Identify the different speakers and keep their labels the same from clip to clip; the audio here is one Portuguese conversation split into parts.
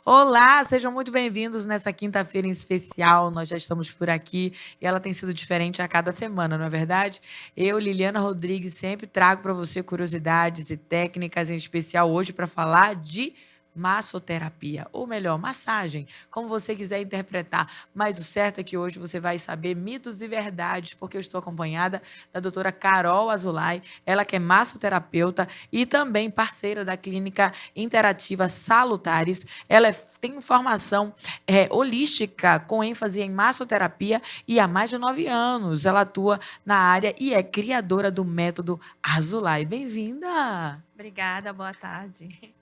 Speaker 1: Olá, sejam muito bem-vindos nessa quinta-feira em especial. Nós já estamos por aqui e ela tem sido diferente a cada semana, não é verdade? Eu, Liliana Rodrigues, sempre trago para você curiosidades e técnicas, em especial hoje para falar de massoterapia, ou melhor, massagem, como você quiser interpretar. Mas o certo é que hoje você vai saber mitos e verdades, porque eu estou acompanhada da doutora Carol Azulay, ela que é massoterapeuta e também parceira da clínica interativa Salutares. Ela tem formação holística com ênfase em massoterapia e há mais de 9 anos ela atua na área e é criadora do método Azulay. Bem-vinda!
Speaker 2: Obrigada, boa tarde.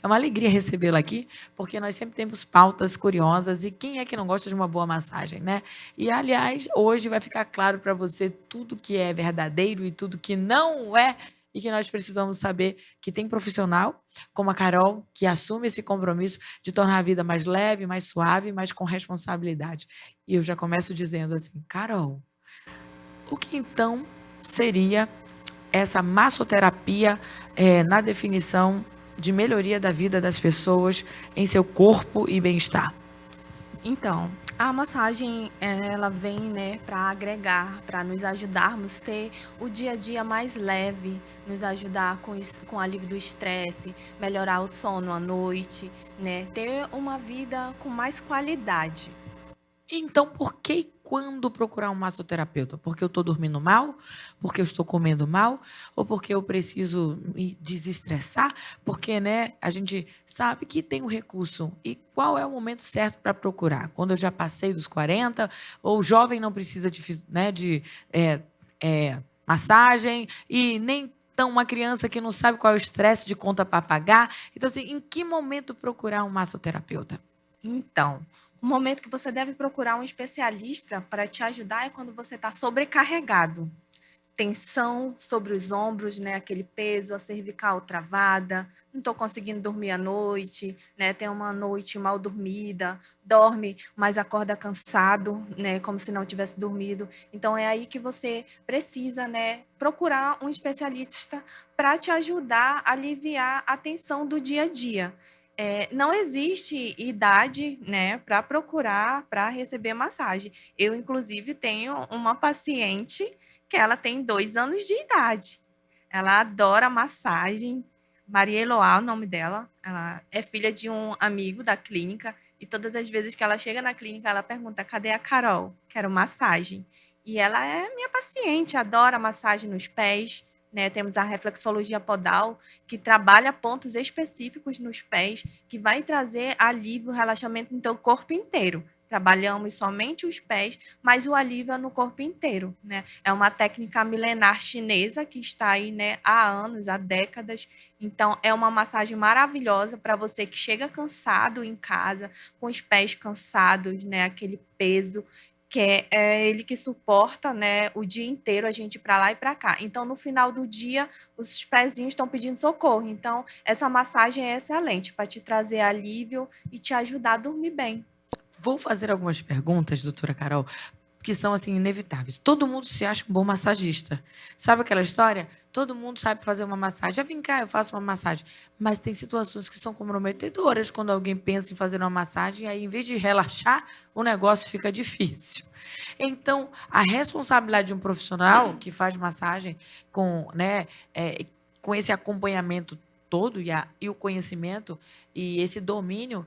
Speaker 1: É uma alegria recebê-la aqui, porque nós sempre temos pautas curiosas e quem é que não gosta de uma boa massagem, né? E, aliás, hoje vai ficar claro para você tudo que é verdadeiro e tudo que não é e que nós precisamos saber que tem profissional como a Carol que assume esse compromisso de tornar a vida mais leve, mais suave, mas com responsabilidade. E eu já começo dizendo assim, Carol, o que então seria essa massoterapia na definição de melhoria da vida das pessoas em seu corpo e bem-estar?
Speaker 2: Então, a massagem, ela vem, né, para agregar, para nos ajudarmos a ter o dia a dia mais leve, nos ajudar com o alívio do estresse, melhorar o sono à noite, né, ter uma vida com mais qualidade.
Speaker 1: Então, por que e quando procurar um massoterapeuta? Porque eu estou dormindo mal? Porque eu estou comendo mal? Ou porque eu preciso me desestressar? Porque, né, a gente sabe que tem um recurso. E qual é o momento certo para procurar? Quando eu já passei dos 40? Ou o jovem não precisa de massagem? E nem tão uma criança que não sabe qual é o estresse de conta para pagar? Então, assim, em que momento procurar um massoterapeuta?
Speaker 2: Então, o momento que você deve procurar um especialista para te ajudar é quando você está sobrecarregado. Tensão sobre os ombros, né? Aquele peso, a cervical travada, não estou conseguindo dormir à noite, né? Tem uma noite mal dormida, dorme, mas acorda cansado, né? Como se não tivesse dormido. Então é aí que você precisa, né? Procurar um especialista para te ajudar a aliviar a tensão do dia a dia. Não existe idade, né, para procurar, para receber massagem. Eu, inclusive, tenho uma paciente que ela tem 2 anos de idade. Ela adora massagem. Maria Eloá, o nome dela. Ela é filha de um amigo da clínica. E todas as vezes que ela chega na clínica, ela pergunta: cadê a Carol? Quero massagem. E ela é minha paciente, adora massagem nos pés. Né? Temos a reflexologia podal, que trabalha pontos específicos nos pés, que vai trazer alívio, relaxamento no teu corpo inteiro. Trabalhamos somente os pés, mas o alívio é no corpo inteiro, né? É uma técnica milenar chinesa que está aí, né, há anos, há décadas. Então, é uma massagem maravilhosa para você que chega cansado em casa, com os pés cansados, né, aquele peso que é ele que suporta, né, o dia inteiro a gente ir para lá e para cá. Então, no final do dia, os pezinhos estão pedindo socorro. Então, essa massagem é excelente para te trazer alívio e te ajudar a dormir bem.
Speaker 1: Vou fazer algumas perguntas, doutora Carol, que são assim inevitáveis. Todo mundo se acha um bom massagista. Sabe aquela história? Todo mundo sabe fazer uma massagem. Já vem cá, eu faço uma massagem. Mas tem situações que são comprometedoras quando alguém pensa em fazer uma massagem, aí, em vez de relaxar, o negócio fica difícil. Então, a responsabilidade de um profissional que faz massagem com, né, com esse acompanhamento todo e o conhecimento e esse domínio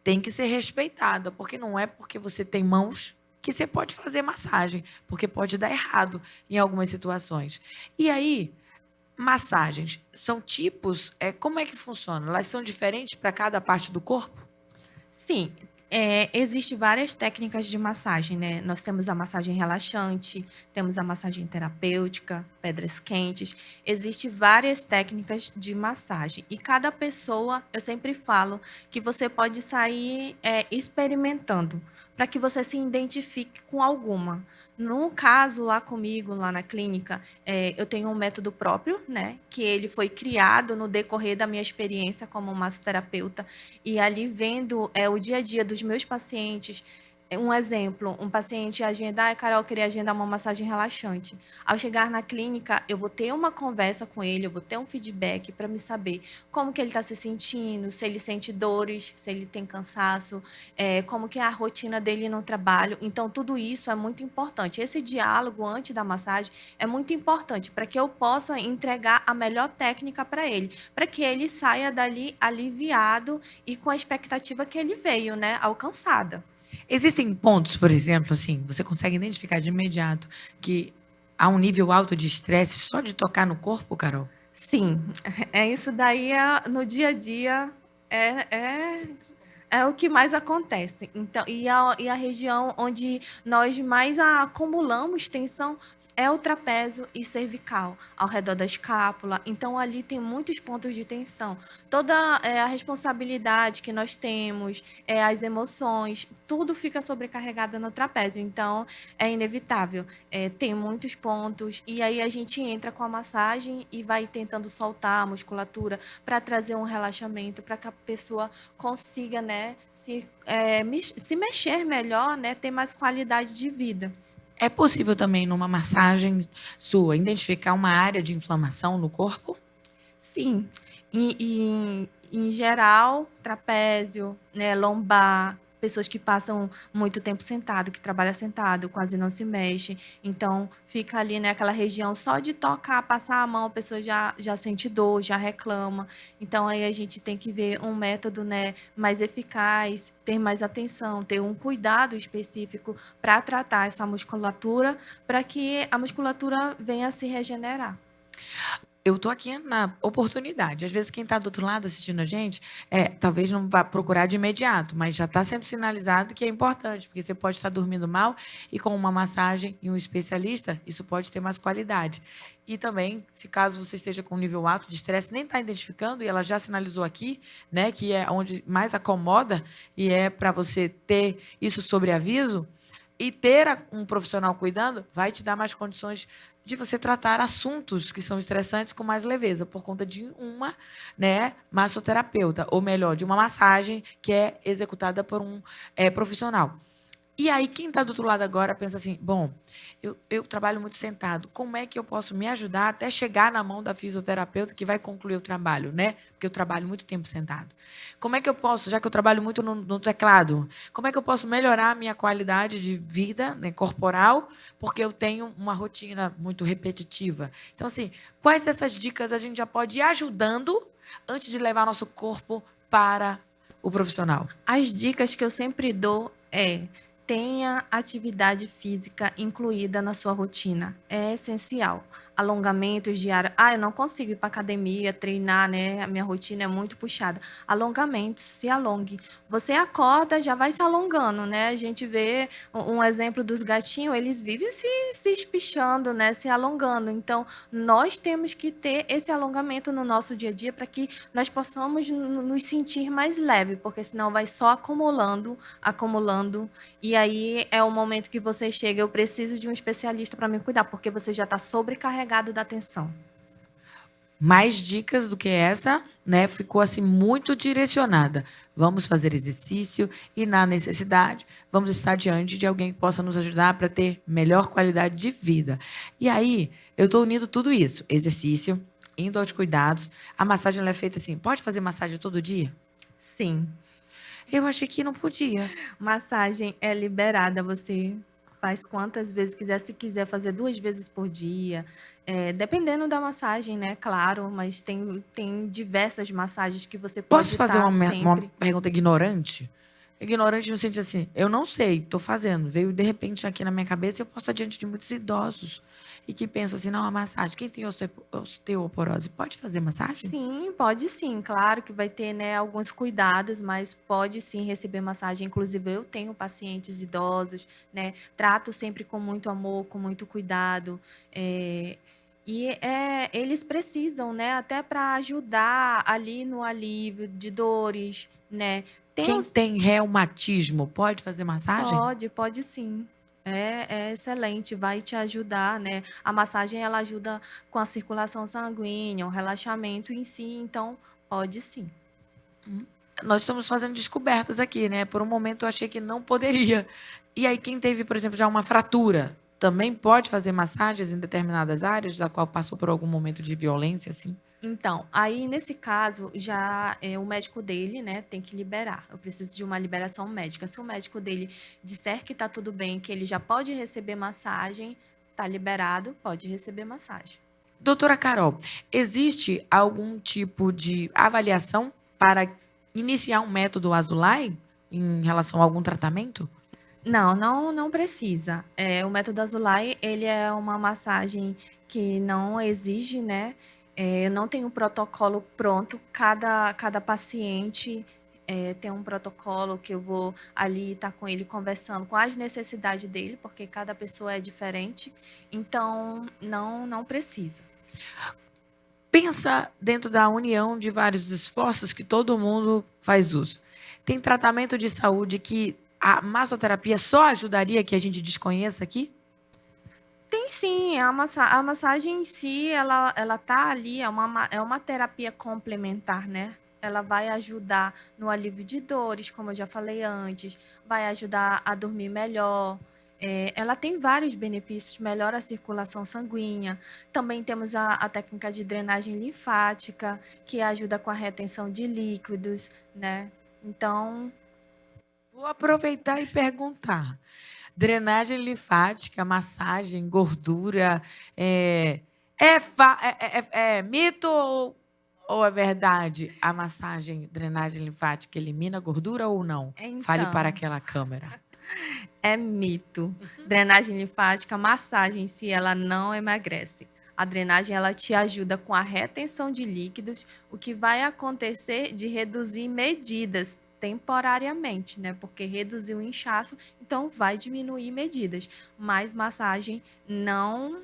Speaker 1: tem que ser respeitada, porque não é porque você tem mãos que você pode fazer massagem, porque pode dar errado em algumas situações. E aí, massagens são tipos, como é que funciona? Elas são diferentes para cada parte do corpo?
Speaker 2: Sim, existe várias técnicas de massagem, né? Nós temos a massagem relaxante, temos a massagem terapêutica, pedras quentes. Existem várias técnicas de massagem. E cada pessoa, eu sempre falo que você pode sair experimentando, para que você se identifique com alguma. No caso, lá comigo, lá na clínica, eu tenho um método próprio, né? Que ele foi criado no decorrer da minha experiência como massoterapeuta e ali vendo o dia a dia dos meus pacientes, Um exemplo, um paciente agendar, Carol, eu queria agendar uma massagem relaxante. Ao chegar na clínica, eu vou ter uma conversa com ele, eu vou ter um feedback para me saber como que ele está se sentindo, se ele sente dores, se ele tem cansaço, como que é a rotina dele no trabalho. Então, tudo isso é muito importante. Esse diálogo antes da massagem é muito importante para que eu possa entregar a melhor técnica para ele, para que ele saia dali aliviado e com a expectativa que ele veio, né, alcançada.
Speaker 1: Existem pontos, por exemplo, assim, você consegue identificar de imediato que há um nível alto de estresse só de tocar no corpo, Carol?
Speaker 2: Sim, é isso daí no dia a dia é, é, é o que mais acontece. Então, e a região onde nós mais acumulamos tensão é o trapézio e cervical, ao redor da escápula. Então, ali tem muitos pontos de tensão. Toda a responsabilidade que nós temos, as emoções, tudo fica sobrecarregado no trapézio. Então, é inevitável. Tem muitos pontos. E aí a gente entra com a massagem e vai tentando soltar a musculatura para trazer um relaxamento, para que a pessoa consiga, né, se mexer melhor, né, ter mais qualidade de vida.
Speaker 1: É possível também, numa massagem sua, identificar uma área de inflamação no corpo?
Speaker 2: Sim, em geral, trapézio, né, lombar, pessoas que passam muito tempo sentado, que trabalha sentado, quase não se mexe. Então, fica ali, né, aquela região só de tocar, passar a mão, a pessoa já sente dor, já reclama. Então, aí a gente tem que ver um método, né, mais eficaz, ter mais atenção, ter um cuidado específico para tratar essa musculatura, para que a musculatura venha a se regenerar.
Speaker 1: Eu tô aqui na oportunidade. Às vezes, quem está do outro lado assistindo a gente, talvez não vá procurar de imediato, mas já está sendo sinalizado que é importante, porque você pode estar dormindo mal e com uma massagem e um especialista, isso pode ter mais qualidade. E também, se caso você esteja com um nível alto de estresse, nem está identificando, e ela já sinalizou aqui, né, que é onde mais acomoda, e é para você ter isso sobre aviso, e ter um profissional cuidando vai te dar mais condições de você tratar assuntos que são estressantes com mais leveza, por conta de uma, né, massoterapeuta, ou melhor, de uma massagem que é executada por um profissional. E aí, quem está do outro lado agora pensa assim: bom, eu trabalho muito sentado, como é que eu posso me ajudar até chegar na mão da fisioterapeuta que vai concluir o trabalho, né? Porque eu trabalho muito tempo sentado. Como é que eu posso, já que eu trabalho muito no teclado, como é que eu posso melhorar a minha qualidade de vida, né, corporal, porque eu tenho uma rotina muito repetitiva? Então, assim, quais dessas dicas a gente já pode ir ajudando antes de levar nosso corpo para o profissional?
Speaker 2: As dicas que eu sempre dou tenha atividade física incluída na sua rotina. É essencial. Alongamentos diários. Eu não consigo ir para academia, treinar, né? A minha rotina é muito puxada. Alongamentos, se alongue. Você acorda, já vai se alongando, né? A gente vê um exemplo dos gatinhos, eles vivem se espichando, né? Se alongando. Então, nós temos que ter esse alongamento no nosso dia a dia para que nós possamos nos sentir mais leve, porque senão vai só acumulando, acumulando. E aí é o momento que você chega, eu preciso de um especialista para me cuidar, porque você já está sobrecarregado da atenção.
Speaker 1: Mais dicas do que essa, né? Ficou assim muito direcionada. Vamos fazer exercício e, na necessidade, vamos estar diante de alguém que possa nos ajudar para ter melhor qualidade de vida. E aí, eu estou unindo tudo isso: exercício, indo aos cuidados. A massagem ela é feita assim: pode fazer massagem todo dia?
Speaker 2: Sim,
Speaker 1: Eu achei que não podia.
Speaker 2: massagem é liberada, você faz quantas vezes quiser, se quiser fazer 2 vezes por dia, dependendo da massagem, né, claro, mas tem diversas massagens que você pode
Speaker 1: Posso fazer
Speaker 2: estar
Speaker 1: uma
Speaker 2: sempre.
Speaker 1: pergunta ignorante? Ignorante no sentido assim, eu não sei, estou fazendo. Veio de repente aqui na minha cabeça e eu posso estar diante de muitos idosos e que pensam assim, não, a massagem. Quem tem osteoporose pode fazer massagem?
Speaker 2: Sim, pode sim. Claro que vai ter, né, alguns cuidados, mas pode sim receber massagem. Inclusive, eu tenho pacientes idosos, né? Trato sempre com muito amor, com muito cuidado. eh, eles precisam, né? Até para ajudar ali no alívio de dores, né? Tem
Speaker 1: Quem
Speaker 2: os,
Speaker 1: tem reumatismo pode fazer massagem?
Speaker 2: pode sim. É excelente, vai te ajudar, né? A massagem ela ajuda com a circulação sanguínea, o relaxamento em si, então pode sim.
Speaker 1: Nós estamos fazendo descobertas aqui, né? Por um momento eu achei que não poderia. E aí, quem teve, por exemplo, já uma fratura, também pode fazer massagens em determinadas áreas, da qual passou por algum momento de violência, assim?
Speaker 2: Então, aí nesse caso, já o médico dele, né, tem que liberar. Eu preciso de uma liberação médica. Se o médico dele disser que está tudo bem, que ele já pode receber massagem, está liberado, pode receber massagem.
Speaker 1: Doutora Carol, existe algum tipo de avaliação para iniciar um método Azulay em relação a algum tratamento?
Speaker 2: Não precisa. O método Azulay, ele é uma massagem que não exige, né? Não tem um protocolo pronto. Cada paciente tem um protocolo que eu vou ali estar com ele conversando com as necessidades dele, porque cada pessoa é diferente. Então, não precisa.
Speaker 1: Pensa dentro da união de vários esforços que todo mundo faz uso. Tem tratamento de saúde que a massoterapia só ajudaria que a gente desconheça aqui?
Speaker 2: Tem sim, a massagem em si, ela tá ali, é uma terapia complementar, né? Ela vai ajudar no alívio de dores, como eu já falei antes, vai ajudar a dormir melhor. Ela tem vários benefícios, melhora a circulação sanguínea. Também temos a técnica de drenagem linfática, que ajuda com a retenção de líquidos, né? Então,
Speaker 1: Vou aproveitar e perguntar. Drenagem linfática, massagem, gordura, é mito ou é verdade? A massagem, drenagem linfática elimina gordura ou não? Fale para
Speaker 2: então.
Speaker 1: aquela câmera.
Speaker 2: É mito. Drenagem linfática, massagem em si, ela não emagrece. A drenagem ela te ajuda com a retenção de líquidos, o que vai acontecer de reduzir medidas temporariamente, né? Porque reduzir o inchaço, então vai diminuir medidas. Mas massagem não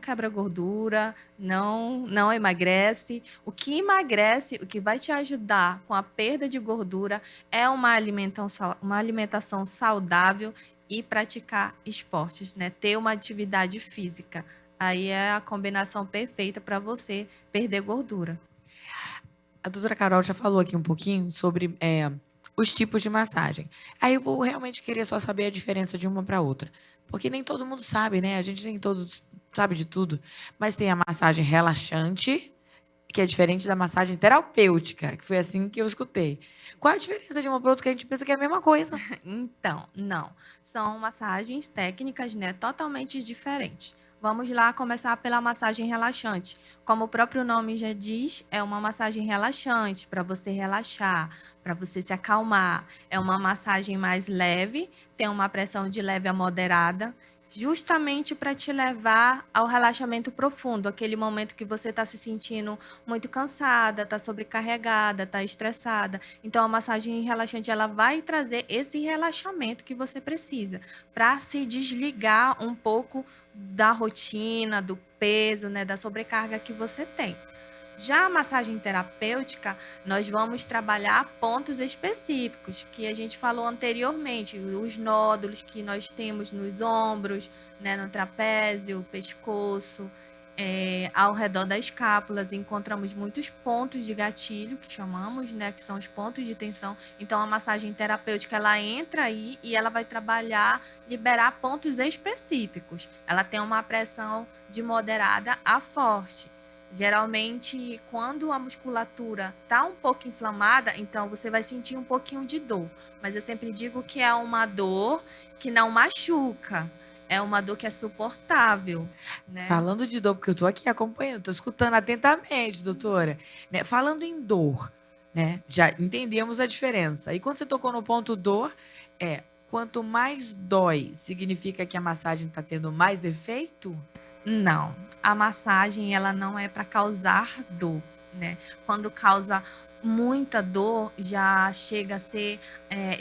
Speaker 2: quebra gordura, não emagrece. O que emagrece, o que vai te ajudar com a perda de gordura é uma alimentação saudável e praticar esportes, né? Ter uma atividade física. Aí é a combinação perfeita para você perder gordura.
Speaker 1: A doutora Carol já falou aqui um pouquinho sobre os tipos de massagem. Aí eu vou realmente querer só saber a diferença de uma para outra. Porque nem todo mundo sabe, né? A gente nem todos sabe de tudo. Mas tem a massagem relaxante, que é diferente da massagem terapêutica, que foi assim que eu escutei. Qual a diferença de uma para outra que a gente pensa que é a mesma coisa?
Speaker 2: Então, não. São massagens técnicas, né, totalmente diferentes. Vamos lá começar pela massagem relaxante. Como o próprio nome já diz, é uma massagem relaxante para você relaxar, para você se acalmar. É uma massagem mais leve, tem uma pressão de leve a moderada, justamente para te levar ao relaxamento profundo, aquele momento que você está se sentindo muito cansada, está sobrecarregada, está estressada. Então, a massagem relaxante ela vai trazer esse relaxamento que você precisa para se desligar um pouco da rotina, do peso, né, da sobrecarga que você tem. Já a massagem terapêutica, nós vamos trabalhar pontos específicos, que a gente falou anteriormente, os nódulos que nós temos nos ombros, né, no trapézio, pescoço, ao redor das escápulas, encontramos muitos pontos de gatilho, que chamamos, né, que são os pontos de tensão. Então, a massagem terapêutica, ela entra aí e ela vai trabalhar, liberar pontos específicos. Ela tem uma pressão de moderada a forte. Geralmente, quando a musculatura está um pouco inflamada, então você vai sentir um pouquinho de dor. Mas eu sempre digo que é uma dor que não machuca. É uma dor que é suportável, né?
Speaker 1: Falando de dor, porque eu estou aqui acompanhando, estou escutando atentamente, doutora. Né? Falando em dor, né? Já entendemos a diferença. E quando você tocou no ponto dor, quanto mais dói, significa que a massagem está tendo mais efeito?
Speaker 2: Não, a massagem ela não é para causar dor, né? Quando causa muita dor, já chega a ser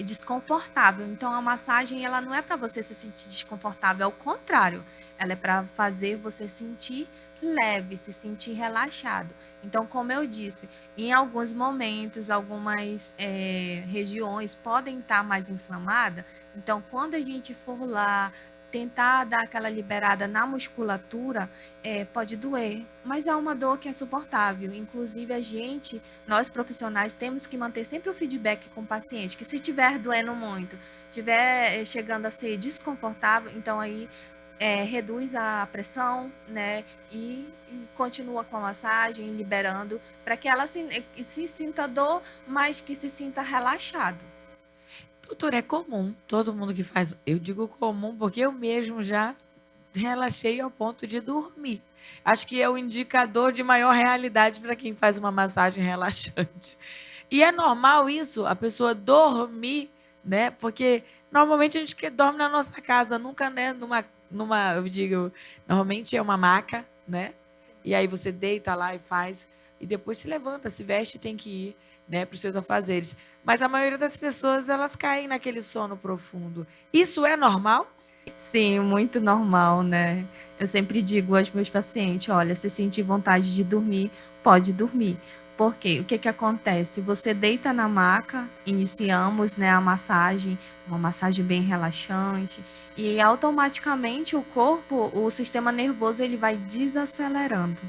Speaker 2: desconfortável. Então, a massagem ela não é para você se sentir desconfortável, ao contrário, ela é para fazer você sentir leve, se sentir relaxado. Então, como eu disse, em alguns momentos, algumas regiões podem estar mais inflamadas. Então, quando a gente for lá tentar dar aquela liberada na musculatura, pode doer, mas é uma dor que é suportável. Inclusive, nós profissionais, temos que manter sempre o feedback com o paciente, que se estiver doendo muito, estiver chegando a ser desconfortável, então aí reduz a pressão, né? E continua com a massagem, liberando, para que ela se sinta dor, mas que se sinta relaxado.
Speaker 1: Doutor, é comum, todo mundo que faz. Eu digo comum porque eu mesmo já relaxei ao ponto de dormir. Acho que é o indicador de maior realidade para quem faz uma massagem relaxante. E é normal isso, a pessoa dormir, né? Porque normalmente a gente dorme na nossa casa, nunca, né, eu digo, normalmente é uma maca, né? E aí você deita lá e faz, e depois se levanta, se veste e tem que ir, né, para os seus afazeres. Mas a maioria das pessoas, elas caem naquele sono profundo. Isso é normal?
Speaker 2: Sim, muito normal, né? Eu sempre digo aos meus pacientes, olha, se sentir vontade de dormir, pode dormir. Porque o que que acontece? Você deita na maca, iniciamos, né, a massagem, uma massagem bem relaxante, e automaticamente o corpo, o sistema nervoso, ele vai desacelerando.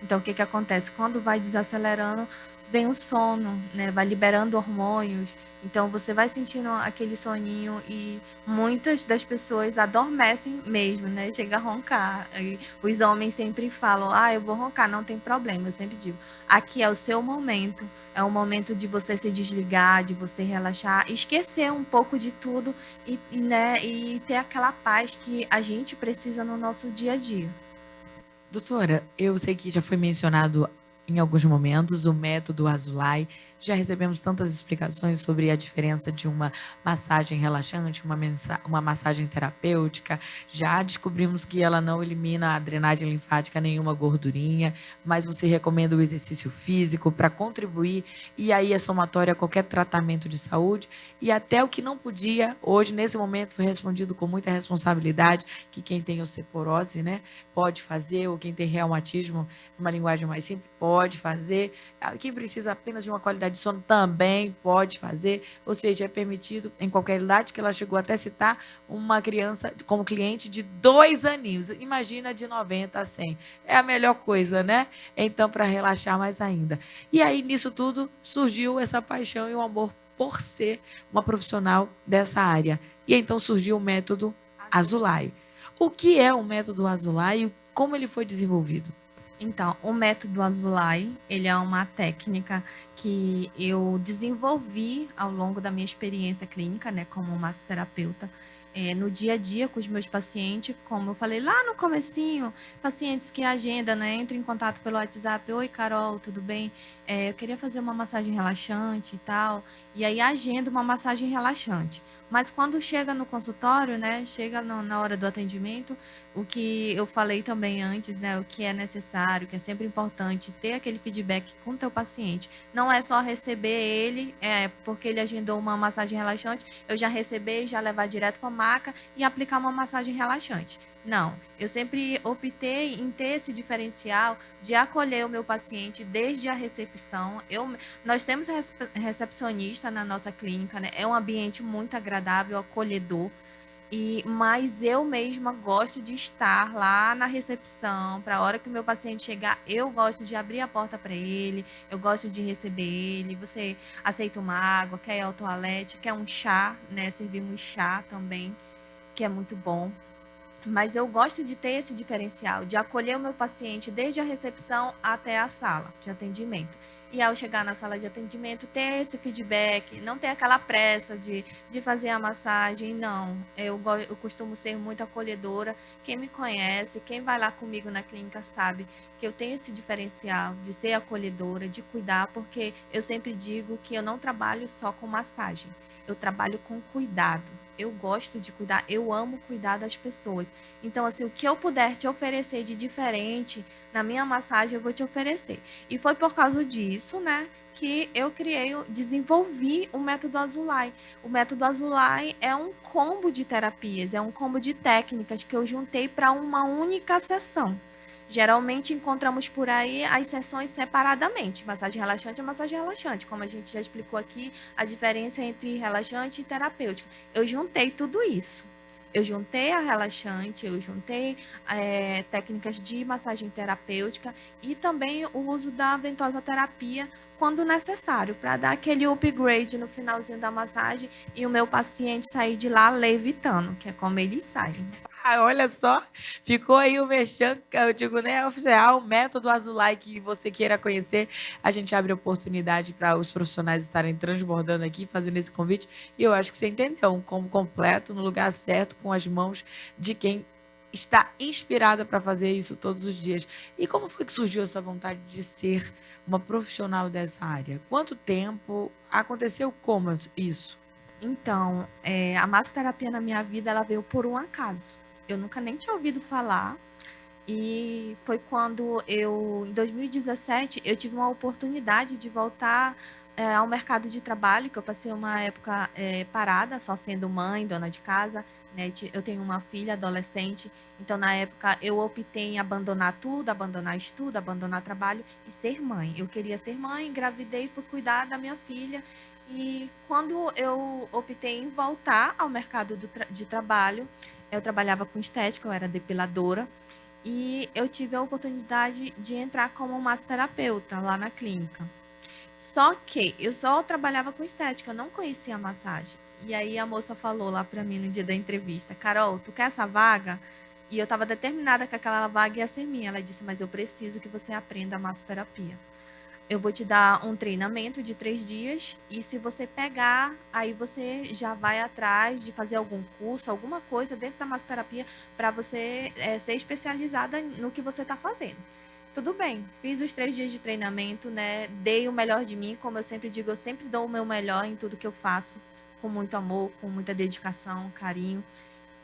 Speaker 2: Então, o que que acontece? Quando vai desacelerando, vem o sono, né? Vai liberando hormônios. Então, você vai sentindo aquele soninho e muitas das pessoas adormecem mesmo, né? Chega a roncar. E os homens sempre falam: ah, eu vou roncar, não tem problema. Eu sempre digo: aqui é o seu momento, é o momento de você se desligar, de você relaxar, esquecer um pouco de tudo né, e ter aquela paz que a gente precisa no nosso dia a dia.
Speaker 1: Doutora, eu sei que já foi mencionado em alguns momentos o método Azulay. Já recebemos tantas explicações sobre a diferença de uma massagem relaxante, uma massagem terapêutica. Já descobrimos que ela não elimina a drenagem linfática, nenhuma gordurinha, mas você recomenda o exercício físico para contribuir, e aí é somatório a qualquer tratamento de saúde. E até o que não podia, hoje, nesse momento, foi respondido com muita responsabilidade, que quem tem osteoporose, né, pode fazer, ou quem tem reumatismo, numa linguagem mais simples, pode fazer. Quem precisa apenas de uma qualidade de sono também pode fazer. Ou seja, é permitido em qualquer idade, que ela chegou até a citar uma criança como cliente de 2 aninhos. Imagina de 90 a 100. É a melhor coisa, né? Então, para relaxar mais ainda. E aí, nisso tudo, surgiu essa paixão e o amor por ser uma profissional dessa área. E então surgiu o método Azulay. O que é o método Azulay e como ele foi desenvolvido?
Speaker 2: Então, o método Azulay, ele é uma técnica que eu desenvolvi ao longo da minha experiência clínica, né, como massoterapeuta, no dia a dia com os meus pacientes, como eu falei lá no comecinho, pacientes que agendam, né, entram em contato pelo WhatsApp: oi, Carol, tudo bem? Eu queria fazer uma massagem relaxante e tal, e aí agenda uma massagem relaxante. Mas quando chega no consultório, né, chega na hora do atendimento, o que eu falei também antes, né, o que é necessário, que é sempre importante ter aquele feedback com o teu paciente. Não é só receber ele, porque ele agendou uma massagem relaxante, eu já receber e já levar direto para a maca e aplicar uma massagem relaxante. Não, eu sempre optei em ter esse diferencial de acolher o meu paciente desde a recepção. Nós temos recepcionista na nossa clínica, né? É um ambiente muito agradável, acolhedor. Mas eu mesma gosto de estar lá na recepção, para a hora que o meu paciente chegar, eu gosto de abrir a porta para ele, eu gosto de receber ele. Você aceita uma água, quer ir ao toalete, quer um chá, né? Servimos chá também, que é muito bom. Mas eu gosto de ter esse diferencial, de acolher o meu paciente desde a recepção até a sala de atendimento. E ao chegar na sala de atendimento, ter esse feedback, não ter aquela pressa de fazer a massagem, não. Eu costumo ser muito acolhedora. Quem me conhece, quem vai lá comigo na clínica sabe que eu tenho esse diferencial de ser acolhedora, de cuidar, porque eu sempre digo que eu não trabalho só com massagem, eu trabalho com cuidado. Eu gosto de cuidar, eu amo cuidar das pessoas. Então, assim, o que eu puder te oferecer de diferente na minha massagem, eu vou te oferecer. E foi por causa disso, né, que eu desenvolvi o método Azulay. O método Azulay é um combo de terapias, é um combo de técnicas que eu juntei para uma única sessão. Geralmente encontramos por aí as sessões separadamente. Massagem relaxante é massagem relaxante. Como a gente já explicou aqui, a diferença entre relaxante e terapêutica. Eu juntei tudo isso. Eu juntei a relaxante, eu juntei técnicas de massagem terapêutica e também o uso da ventosa terapia quando necessário, para dar aquele upgrade no finalzinho da massagem e o meu paciente sair de lá levitando, que é como eles saem.
Speaker 1: Ah, olha só, ficou aí o merchan, eu digo, né, oficial, método Azulay, que você queira conhecer. A gente abre oportunidade para os profissionais estarem transbordando aqui, fazendo esse convite. E eu acho que você entendeu, um combo completo, no lugar certo, com as mãos de quem está inspirada para fazer isso todos os dias. E como foi que surgiu essa vontade de ser uma profissional dessa área? Quanto tempo? Aconteceu como isso?
Speaker 2: Então, a massoterapia na minha vida, ela veio por um acaso. Eu nunca nem tinha ouvido falar. E foi quando em 2017, eu tive uma oportunidade de voltar ao mercado de trabalho, que eu passei uma época parada, só sendo mãe, dona de casa, né? Eu tenho uma filha adolescente, então na época eu optei em abandonar tudo, abandonar estudo, abandonar trabalho e ser mãe. Eu queria ser mãe, engravidei, fui cuidar da minha filha. E quando eu optei em voltar ao mercado de trabalho, eu trabalhava com estética, eu era depiladora. E eu tive a oportunidade de entrar como massoterapeuta lá na clínica. Só que eu só trabalhava com estética, eu não conhecia a massagem. E aí a moça falou lá pra mim no dia da entrevista: Carol, tu quer essa vaga? E eu estava determinada que aquela vaga ia ser minha. Ela disse: mas eu preciso que você aprenda a massoterapia. Eu vou te dar um treinamento de 3 dias e se você pegar, aí você já vai atrás de fazer algum curso, alguma coisa dentro da massoterapia para você ser especializada no que você está fazendo. Tudo bem, fiz os 3 dias de treinamento, né? Dei o melhor de mim, como eu sempre digo, eu sempre dou o meu melhor em tudo que eu faço, com muito amor, com muita dedicação, carinho.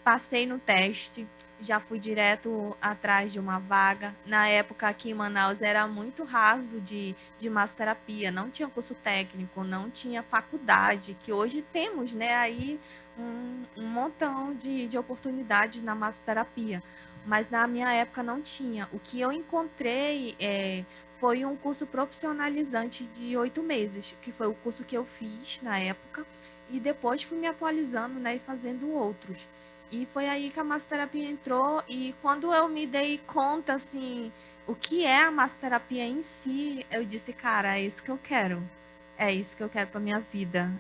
Speaker 2: Passei no teste, já fui direto atrás de uma vaga. Na época aqui em Manaus era muito raso de massoterapia, não tinha curso técnico, não tinha faculdade, que hoje temos, né, aí um montão de oportunidades na massoterapia. Mas na minha época não tinha. O que eu encontrei foi um curso profissionalizante de 8 meses, que foi o curso que eu fiz na época, e depois fui me atualizando, né, e fazendo outros. E foi aí que a massoterapia entrou e quando eu me dei conta, assim, o que é a massoterapia em si, eu disse, cara, é isso que eu quero. É isso que eu quero para minha vida.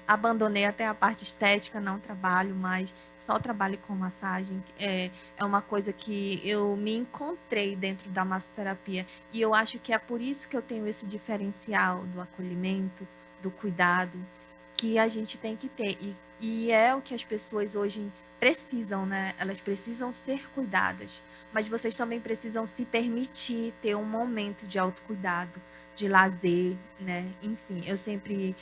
Speaker 2: Abandonei até a parte estética, não trabalho mais, só trabalho com massagem. É uma coisa que eu me encontrei dentro da massoterapia e eu acho que é por isso que eu tenho esse diferencial do acolhimento, do cuidado que a gente tem que ter. E é o que as pessoas hoje precisam, né? Elas precisam ser cuidadas. Mas vocês também precisam se permitir ter um momento de autocuidado, de lazer, né? Enfim, eu sempre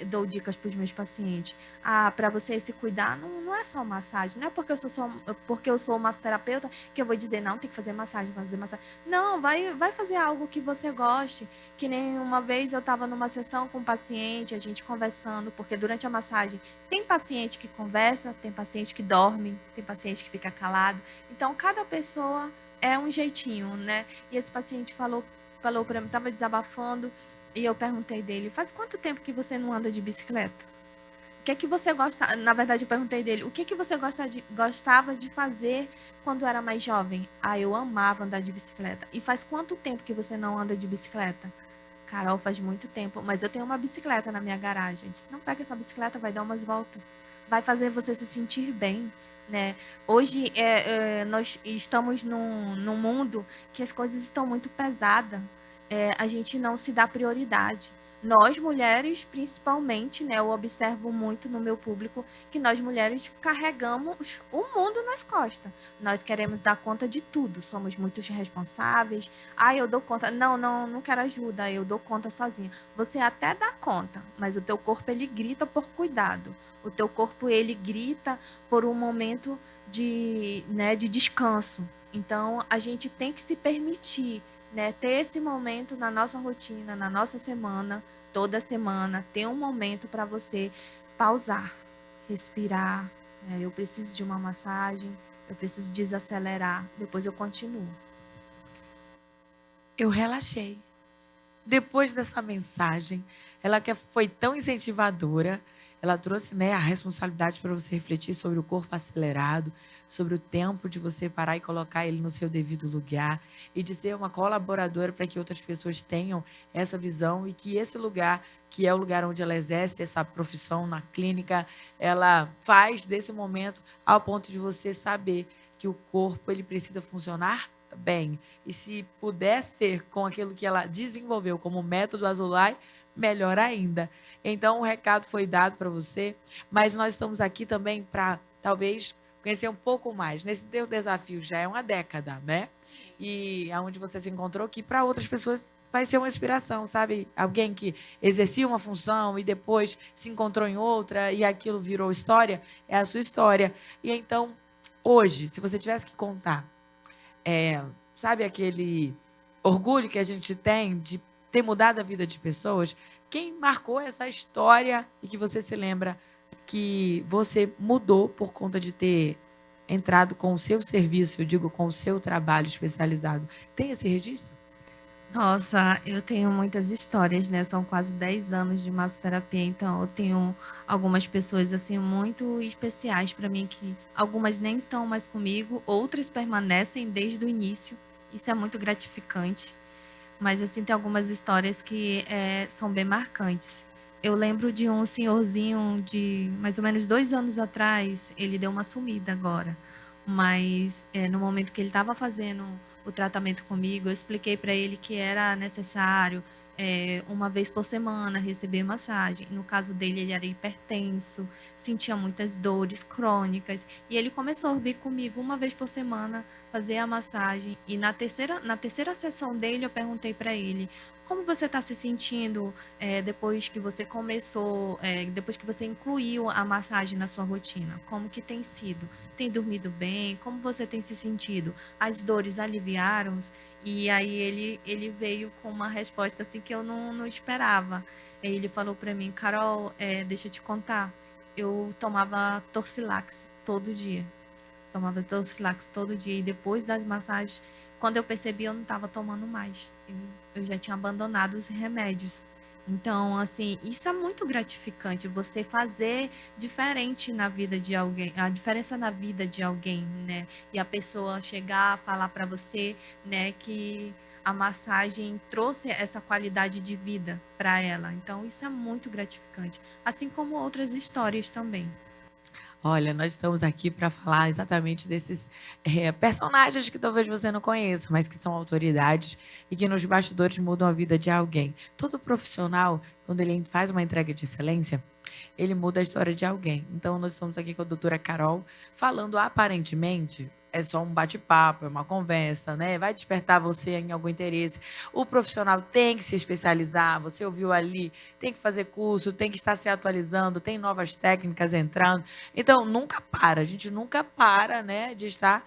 Speaker 2: dou dicas para os meus pacientes. Ah, para você se cuidar, não é só massagem. Não é porque eu sou massoterapeuta que eu vou dizer, não, tem que fazer massagem, fazer massagem. Não, vai fazer algo que você goste. Que nem uma vez eu estava numa sessão com um paciente, a gente conversando, porque durante a massagem tem paciente que conversa, tem paciente que dorme, tem paciente que fica calado. Então, cada pessoa é um jeitinho, né? E esse paciente falou para mim, estava desabafando, e eu perguntei dele, faz quanto tempo que você não anda de bicicleta? O que é que você gosta? Na verdade, eu perguntei dele, o que é que você gostava de fazer quando era mais jovem? Ah, eu amava andar de bicicleta. E faz quanto tempo que você não anda de bicicleta? Carol, faz muito tempo, mas eu tenho uma bicicleta na minha garagem. Eu disse, não pega essa bicicleta, vai dar umas voltas. Vai fazer você se sentir bem, né? Hoje nós estamos num mundo que as coisas estão muito pesadas. A gente não se dá prioridade. Nós, mulheres, principalmente, né? Eu observo muito no meu público que nós, mulheres, carregamos o mundo nas costas. Nós queremos dar conta de tudo, somos muito responsáveis. Ah, eu dou conta. Não, não, não quero ajuda, eu dou conta sozinha. Você até dá conta, mas o teu corpo, ele grita por cuidado. O teu corpo, ele grita por um momento né, de descanso. Então, a gente tem que se permitir, né, ter esse momento na nossa rotina, na nossa semana, toda semana, ter um momento para você pausar, respirar. Né? Eu preciso de uma massagem, eu preciso desacelerar, depois eu continuo.
Speaker 1: Eu relaxei. Depois dessa mensagem, ela que foi tão incentivadora, ela trouxe, né, a responsabilidade para você refletir sobre o corpo acelerado, sobre o tempo de você parar e colocar ele no seu devido lugar e de ser uma colaboradora para que outras pessoas tenham essa visão e que esse lugar, que é o lugar onde ela exerce essa profissão na clínica, ela faz desse momento ao ponto de você saber que o corpo ele precisa funcionar bem. E se puder ser com aquilo que ela desenvolveu como método Azulay, melhor ainda. Então, o recado foi dado para você, mas nós estamos aqui também para, talvez, conhecer um pouco mais. Nesse teu desafio já é uma década, né? E aonde você se encontrou, que para outras pessoas vai ser uma inspiração, sabe? Alguém que exercia uma função e depois se encontrou em outra e aquilo virou história, é a sua história. E então, hoje, se você tivesse que contar, sabe aquele orgulho que a gente tem de ter mudado a vida de pessoas? Quem marcou essa história e que você se lembra que você mudou por conta de ter entrado com o seu serviço, eu digo com o seu trabalho especializado? Tem esse registro?
Speaker 2: Nossa, eu tenho muitas histórias, né? São quase 10 anos de massoterapia, então eu tenho algumas pessoas assim muito especiais para mim que algumas nem estão mais comigo, outras permanecem desde o início. Isso é muito gratificante. Mas assim tem algumas histórias que são bem marcantes. Eu lembro de um senhorzinho de mais ou menos 2 anos atrás, ele deu uma sumida agora. Mas no momento que ele estava fazendo o tratamento comigo, eu expliquei para ele que era necessário uma vez por semana receber massagem. No caso dele, ele era hipertenso, sentia muitas dores crônicas. E ele começou a vir comigo uma vez por semana fazer a massagem. E na terceira sessão dele, eu perguntei para ele: como você está se sentindo depois que você começou, depois que você incluiu a massagem na sua rotina? Como que tem sido? Tem dormido bem? Como você tem se sentido? As dores aliviaram? E aí ele veio com uma resposta assim que eu não esperava. Aí ele falou para mim: Carol, deixa eu te contar, eu tomava Torcilax todo dia. Tomava Torcilax todo dia. E depois das massagens, quando eu percebi, eu não estava tomando mais. Eu já tinha abandonado os remédios. Então, assim, isso é muito gratificante, você fazer diferente na vida de alguém, a diferença na vida de alguém, né? E a pessoa chegar a falar para você, né, que a massagem trouxe essa qualidade de vida para ela. Então, isso é muito gratificante, assim como outras histórias também.
Speaker 1: Olha, nós estamos aqui para falar exatamente desses personagens que talvez você não conheça, mas que são autoridades e que nos bastidores mudam a vida de alguém. Todo profissional, quando ele faz uma entrega de excelência, ele muda a história de alguém. Então, nós estamos aqui com a doutora Carol, falando aparentemente. É só um bate-papo, é uma conversa, né? Vai despertar você em algum interesse. O profissional tem que se especializar, você ouviu ali, tem que fazer curso, tem que estar se atualizando, tem novas técnicas entrando. Então, nunca para, a gente nunca para, né, de estar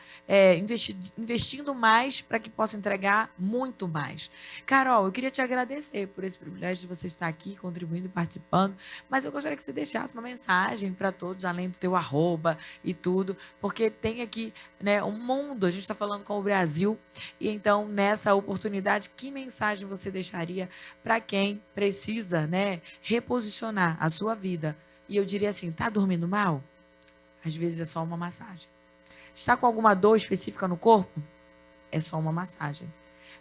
Speaker 1: investindo mais para que possa entregar muito mais. Carol, eu queria te agradecer por esse privilégio de você estar aqui, contribuindo e participando, mas eu gostaria que você deixasse uma mensagem para todos, além do teu arroba e tudo, porque tem aqui, né, um mundo, a gente está falando com o Brasil, e então, nessa oportunidade, que mensagem você deixaria para quem precisa, né, reposicionar a sua vida? E eu diria assim, tá dormindo mal? Às vezes é só uma massagem. Está com alguma dor específica no corpo? É só uma massagem.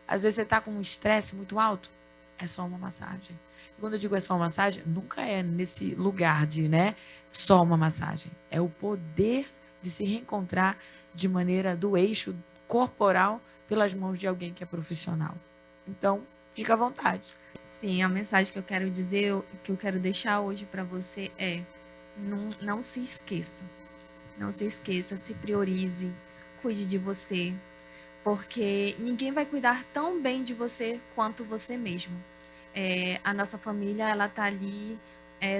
Speaker 1: Às vezes você está com um estresse muito alto? É só uma massagem. E quando eu digo é só uma massagem, nunca é nesse lugar de, né, só uma massagem. É o poder de se reencontrar de maneira do eixo corporal pelas mãos de alguém que é profissional. Então, fica à vontade.
Speaker 2: Sim, a mensagem que eu quero dizer, que eu quero deixar hoje para você é: não se esqueça. Não se esqueça, se priorize, cuide de você, porque ninguém vai cuidar tão bem de você quanto você mesmo. A nossa família, ela tá ali,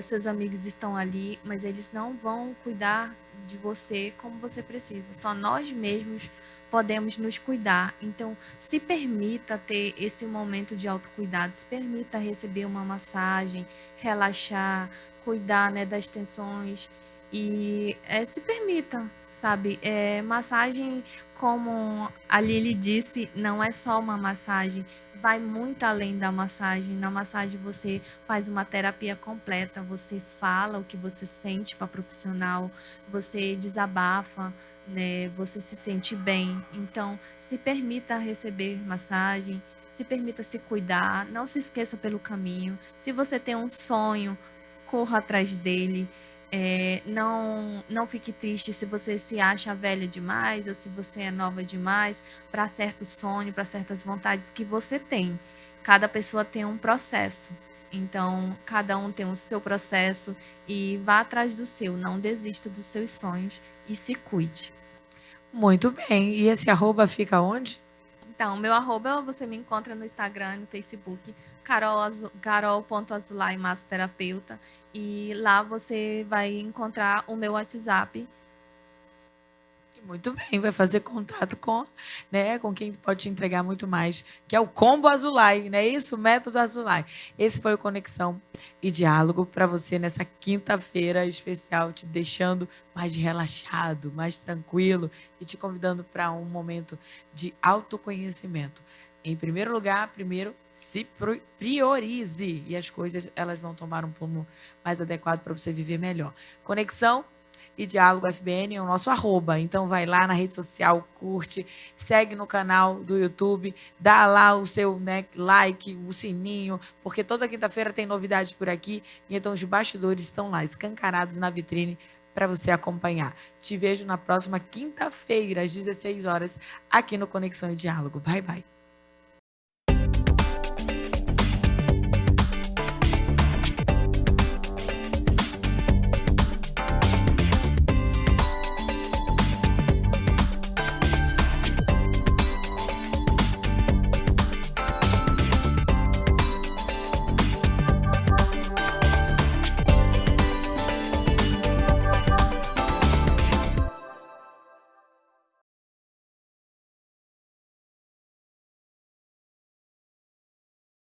Speaker 2: seus amigos estão ali, mas eles não vão cuidar de você como você precisa. Só nós mesmos podemos nos cuidar. Então, se permita ter esse momento de autocuidado, se permita receber uma massagem, relaxar, cuidar, né, das tensões e se permita. sabe? Massagem, como a Lili disse, não é só uma massagem, vai muito além da massagem. Na massagem você faz uma terapia completa, você fala o que você sente para profissional, você desabafa, né? Você se sente bem. Então, se permita receber massagem, se permita se cuidar, não se esqueça pelo caminho. Se você tem um sonho, corra atrás dele. Não fique triste se você se acha velha demais ou se você é nova demais para certo sonho, para certas vontades que você tem. Cada pessoa tem um processo. Então, cada um tem o seu processo e vá atrás do seu. Não desista dos seus sonhos e se cuide.
Speaker 1: Muito bem. E esse arroba fica onde?
Speaker 2: Então, meu arroba você me encontra no Instagram, no Facebook, carol.azulay massoterapeuta. E lá você vai encontrar o meu WhatsApp.
Speaker 1: Muito bem, vai fazer contato com, né, com quem pode te entregar muito mais, que é o Combo Azulay, não é isso? O método Azulay. Esse foi o Conexão e Diálogo para você nessa quinta-feira especial, te deixando mais relaxado, mais tranquilo e te convidando para um momento de autoconhecimento. Em primeiro lugar, primeiro se priorize e as coisas elas vão tomar um rumo mais adequado para você viver melhor. Conexão e Diálogo FBN é o nosso arroba. Então vai lá na rede social, curte, segue no canal do YouTube, dá lá o seu, né, like, o sininho, porque toda quinta-feira tem novidades por aqui. E então os bastidores estão lá, escancarados na vitrine para você acompanhar. Te vejo na próxima quinta-feira, às 16 horas, aqui no Conexão e Diálogo. Bye, bye.